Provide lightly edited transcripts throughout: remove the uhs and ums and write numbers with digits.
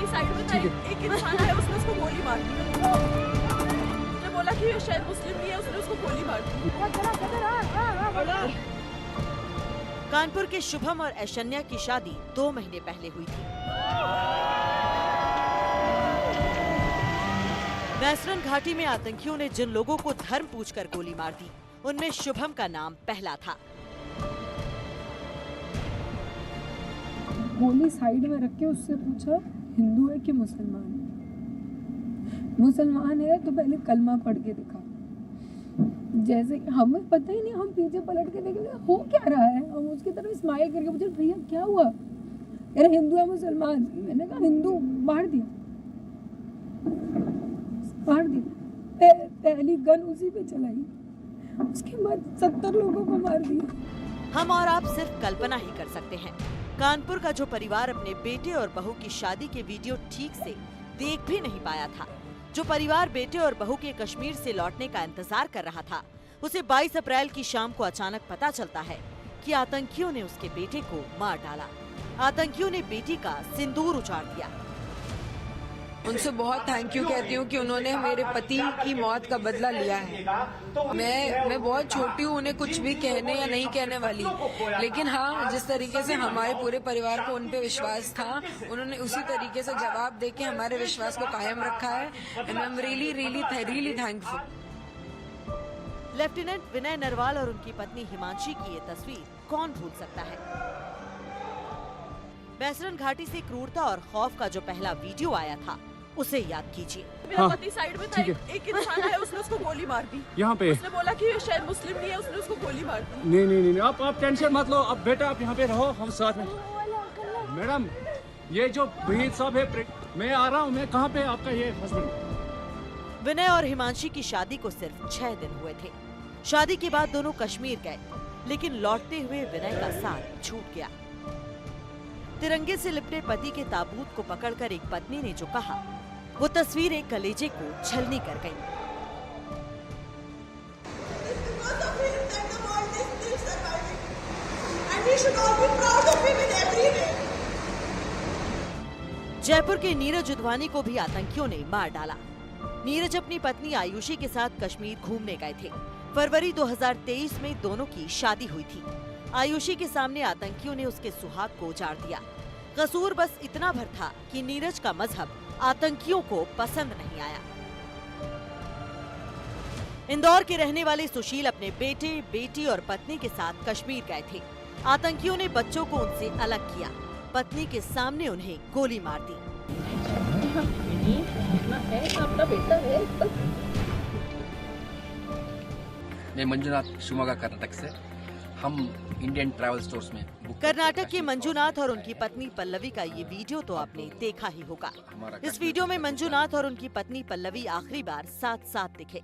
Side में था, एक इंसान है, उसने उसको गोली मार दी। उसने बोला कि ये शायद मुस्लिम नहीं है, उसने उसको गोली मार दी। कानपुर के शुभम और ऐशन्या की शादी 2 महीने पहले हुई थी। बैसरन घाटी में आतंकियों ने जिन लोगों को धर्म पूछकर गोली मार दी, उनमें शुभम का नाम पहला था। गोली साइड में रख के उससे पूछा हिंदू है कि मुसलमान है। मुसलमान है तो पहले कलमा पढ़ के दिखा। जैसे कि हमें पता ही नहीं, हम पीछे पलट के देखे हो क्या रहा है, हम उसकी तरफ स्माइल करके पूछे भैया क्या हुआ, यार हिंदू है मुसलमान। मैंने कहा हिंदू, मार दिया। पहली गन उसी पे चलाई, उसके बाद 70 लोगों को मार दिया। हम और आप सिर्फ कल्पना ही कर सकते हैं। कानपुर का जो परिवार अपने बेटे और बहू की शादी के वीडियो ठीक से देख भी नहीं पाया था, जो परिवार बेटे और बहू के कश्मीर से लौटने का इंतजार कर रहा था, उसे 22 अप्रैल की शाम को अचानक पता चलता है कि आतंकियों ने उसके बेटे को मार डाला। आतंकियों ने बेटी का सिंदूर उजाड़ दिया। उनसे बहुत थैंक यू कहती हूँ कि उन्होंने मेरे पति की मौत का बदला लिया है। मैं बहुत छोटी हूँ, उन्हें कुछ भी कहने या नहीं कहने वाली, लेकिन हाँ, जिस तरीके से हमारे पूरे परिवार को उन पे विश्वास था, उन्होंने उसी तरीके से जवाब देके हमारे विश्वास को कायम रखा है। And I am really thankful. Lieutenant Vinay Narwal और उनकी पत्नी हिमांशी की ये तस्वीर कौन भूल सकता है। बैसरन घाटी से क्रूरता और खौफ का जो पहला वीडियो आया था, उसे याद कीजिए। मेरा पति साइड में था, एक इंसान है, उसने उसको गोली मार दी। यहाँ पे उसने बोला कि ये शायद मुस्लिम नहीं है, उसने उसको गोली मार दी। नहीं, आप टेंशन मत लो। अब बेटा आप यहाँ पे रहो, हम साथ में। मैडम ये जो वहीद साहब है, मैं आ रहा हूँ। मैं कहाँ पे आपका ये हस्बैंड? विनय और हिमांशी की शादी को सिर्फ 6 दिन हुए थे। शादी के बाद दोनों कश्मीर गए, लेकिन लौटते हुए विनय का साथ छूट गया। तिरंगे से लिपटे पति के ताबूत को पकड़कर एक पत्नी ने जो कहा, वो तस्वीरें कलेजे को छलनी कर गईं। जयपुर के नीरज उधवानी को भी आतंकियों ने मार डाला। नीरज अपनी पत्नी आयुषी के साथ कश्मीर घूमने गए थे। फरवरी 2023 में दोनों की शादी हुई थी। आयुषी के सामने आतंकियों ने उसके सुहाग को उजाड़ दिया। कसूर बस इतना भर था कि नीरज का मजहब आतंकियों को पसंद नहीं आया। इंदौर के रहने वाले सुशील अपने बेटे, बेटी और पत्नी के साथ कश्मीर गए थे। आतंकियों ने बच्चों को उनसे अलग किया। पत्नी के सामने उन्हें गोली मार दी। मैं मंजुनाथ, शिवमोगा, कर्नाटक से। हम इंडियन ट्रैवल स्टोर्स में कर्नाटक के मंजुनाथ और उनकी पत्नी पल्लवी का ये वीडियो तो आपने देखा ही होगा। इस वीडियो में मंजुनाथ और उनकी पत्नी पल्लवी आखिरी बार साथ साथ दिखे,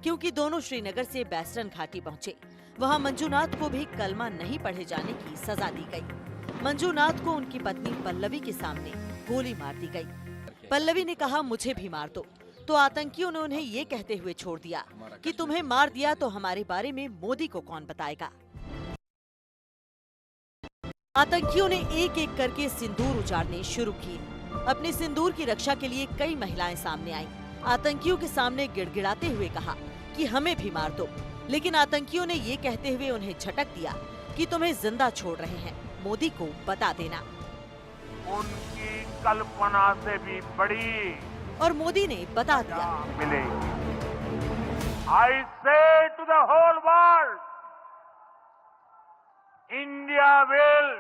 क्योंकि दोनों श्रीनगर से बैसरन घाटी पहुंचे। वहां मंजुनाथ को भी कलमा नहीं पढ़े जाने की सजा दी गई। मंजुनाथ को उनकी पत्नी पल्लवी के सामने गोली मार दी गई। पल्लवी ने कहा, मुझे भी मार दो, तो आतंकियों ने उन्हें ये कहते हुए छोड़ दिया कि तुम्हें मार दिया तो हमारे बारे में मोदी को कौन बताएगा। आतंकियों ने एक एक करके सिंदूर उजाड़ने शुरू किए। अपने सिंदूर की रक्षा के लिए कई महिलाएं सामने आईं। आतंकियों के सामने गिड़गिड़ाते हुए कहा कि हमें भी मार दो, लेकिन आतंकियों ने ये कहते हुए उन्हें झटक दिया कि तुम्हें जिंदा छोड़ रहे हैं, मोदी को बता देना। उनकी कल्पना से भी बड़ी और मोदी ने बता दिया। मिलेगी। I say to the whole world, India will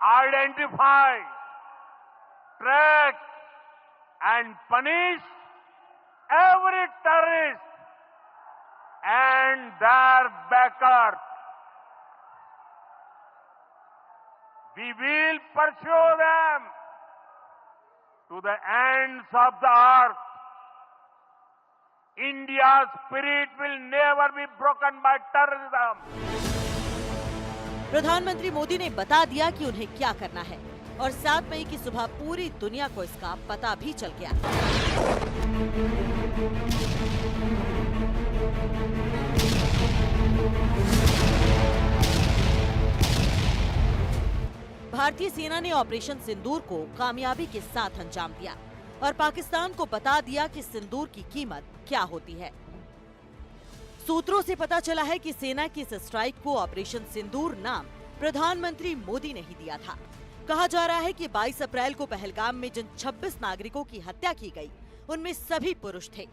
identify, track and punish every terrorist and their backers. We will pursue them to the ends of the earth. India's spirit will never be broken by terrorism. प्रधानमंत्री मोदी ने बता दिया कि उन्हें क्या करना है, और 7 मई की सुबह पूरी दुनिया को इसका पता भी चल गया। भारतीय सेना ने ऑपरेशन सिंदूर को कामयाबी के साथ अंजाम दिया और पाकिस्तान को बता दिया कि सिंदूर की कीमत क्या होती है। सूत्रों से पता चला है कि सेना की इस स्ट्राइक को ऑपरेशन सिंदूर नाम प्रधानमंत्री मोदी ने ही दिया था। कहा जा रहा है कि 22 अप्रैल को पहलगाम में जिन 26 नागरिकों की हत्या की गई, उनमें सभी पुरुष थे।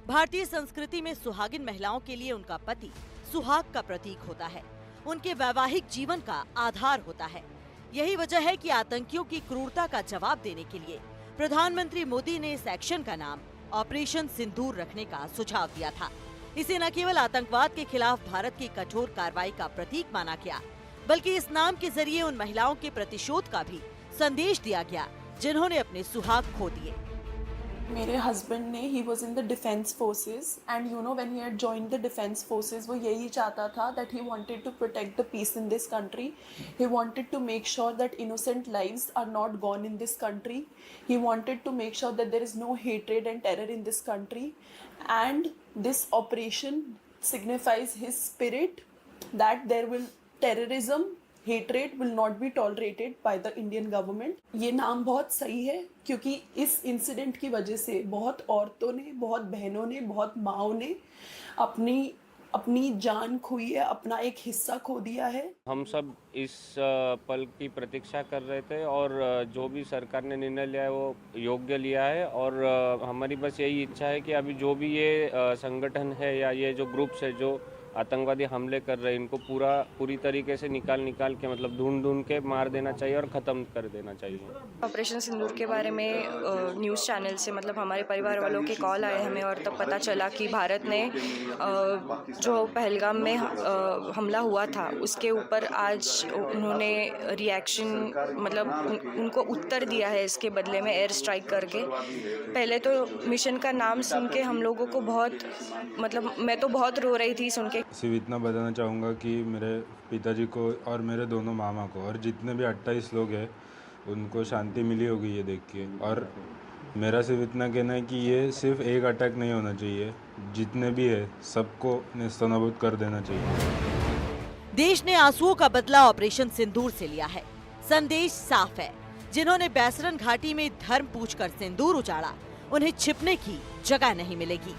भारतीय संस्कृति में सुहागिन महिलाओं के लिए उनका पति सुहाग का प्रतीक होता है, उनके वैवाहिक जीवन का आधार होता है। यही वजह है कि आतंकियों की क्रूरता का जवाब देने के लिए प्रधानमंत्री मोदी ने इस एक्शन का नाम ऑपरेशन सिंदूर रखने का सुझाव दिया था। इसे न केवल आतंकवाद के खिलाफ भारत की कठोर कार्रवाई का प्रतीक माना गया, बल्कि इस नाम के जरिए उन महिलाओं के प्रतिशोध का भी संदेश दिया गया जिन्होंने अपने सुहाग खो दिए। मेरे हस्बैंड ने he was in the defence forces and you know when he had joined the defence forces, वो यही चाहता था that he wanted to protect the peace in this country. He wanted to make sure that innocent lives are not gone in this country. He wanted to make sure that there is no hatred and terror in this country, and this operation signifies his spirit that there will terrorism, hatred will not be tolerated by the Indian government. ये नाम बहुत सही है क्योंकि इस incident की वजह से बहुत औरतों ने, बहुत बहनों ने, बहुत माँओं ने अपनी जान खोई है, अपना एक हिस्सा खो दिया है। हम सब इस पल की प्रतीक्षा कर रहे थे और जो भी सरकार ने निर्णय लिया है वो योग्य लिया है, और हमारी बस यही इच्छा है कि अभी जो भी ये संगठन है या ये जो ग्रुप्स है जो आतंकवादी हमले कर रहे हैं, इनको पूरी तरीके से निकाल के मतलब ढूंढ के मार देना चाहिए और ख़त्म कर देना चाहिए। ऑपरेशन सिंदूर के बारे में न्यूज़ चैनल से मतलब हमारे परिवार वालों के कॉल आए हमें, और तब पता चला कि भारत ने जो पहलगाम में हमला हुआ था उसके ऊपर आज उन्होंने रिएक्शन मतलब उनको उत्तर दिया है इसके बदले में एयर स्ट्राइक करके। पहले तो मिशन का नाम सुन के हम लोगों को बहुत मतलब मैं तो बहुत रो रही थी सुन के। सिर्फ इतना बताना चाहूँगा कि मेरे पिताजी को और मेरे दोनों मामा को और जितने भी 28 लोग हैं उनको शांति मिली होगी ये देख के। और मेरा सिर्फ इतना कहना है कि ये सिर्फ एक अटैक नहीं होना चाहिए, जितने भी है सबको नेस्तनाबूद कर देना चाहिए। देश ने आंसुओं का बदला ऑपरेशन सिंदूर से लिया है। संदेश साफ है, जिन्होंने बैसरन घाटी में धर्म पूछकर सिंदूर उजाड़ा, उन्हें छिपने की जगह नहीं मिलेगी।